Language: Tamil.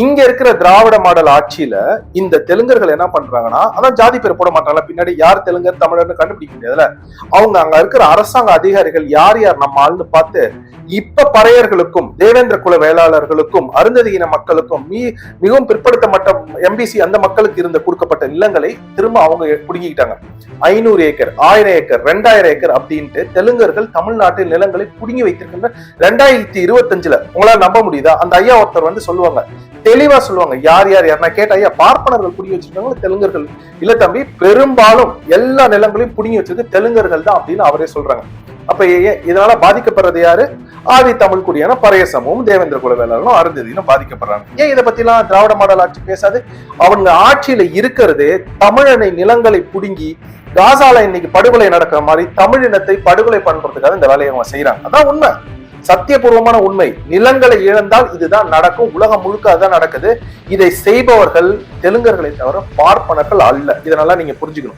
இங்க இருக்கிற திராவிட மாடல் ஆட்சியில இந்த தெலுங்கர்கள் என்ன பண்றாங்கன்னா, அதான் ஜாதி பேர் போட மாட்டாங்களா, பின்னாடி யார் தெலுங்கர் தமிழர்னு கண்டுபிடிக்க முடியாதுல. அவங்க அங்க இருக்கிற அரசாங்க அதிகாரிகள் யார் யார் நம்ம ஆள்னு பார்த்து இப்ப பறையர்களுக்கும் தேவேந்திர குல வேளாளர்களுக்கும் அருந்ததியின மக்களுக்கும் மிகவும் பிற்படுத்தப்பட்ட எம்பிசி அந்த மக்களுக்கு இருந்த கொடுக்கப்பட்ட நிலங்களை திரும்ப அவங்க புடுங்கிக்கிட்டாங்க. 500 ஏக்கர் 1000 ஏக்கர் 2000 ஏக்கர் அப்படின்ட்டு தெலுங்கர்கள் தமிழ்நாட்டில் நிலங்களை புடுங்கி வைத்திருக்கின்ற 2025ல உங்களால நம்ப முடியுதா? அந்த ஐயா ஒருத்தர் வந்து சொல்லுவாங்க, தெளிவா சொல்லுவாங்க யார் யார் யார். நான் கேட்ட ஐயா, பார்ப்பனர்கள் புடுங்கி வச்சிருக்காங்க தெலுங்கர்கள் இல்ல தம்பி, பெரும்பாலும் எல்லா நிலங்களையும் புடுங்கி வச்சிருக்கு தெலுங்கர்கள் தான் அப்படின்னு அவரே சொல்றாங்க. அப்ப இதனால பாதிக்கப்படுறது யாரு? ஆதி தமிழ் குடியான பறைய சமூகம், தேவேந்திர குல வேளாளர்களும் அருந்ததியிலும் பாதிக்கப்படுறாங்க. ஏன் இதை பத்தி எல்லாம் திராவிட மாடல் ஆட்சி பேசாது? அவங்க ஆட்சியில இருக்கிறது தமிழனை நிலங்களை புடுங்கி காசால இன்னைக்கு படுகொலை நடக்கிற மாதிரி தமிழினத்தை படுகொலை பண்றதுக்காக இந்த வேலையை அவங்க செய்யறாங்க. அதான் உண்மை, சத்தியபூர்வமான உண்மை. நிலங்களை இழந்தால் இதுதான் நடக்கும், உலகம் முழுக்க அதுதான் நடக்குது. இதை செய்பவர்கள் தெலுங்கர்களை தவிர பார்ப்பனர்கள் அல்ல. இதனால நீங்க புரிஞ்சுக்கணும்.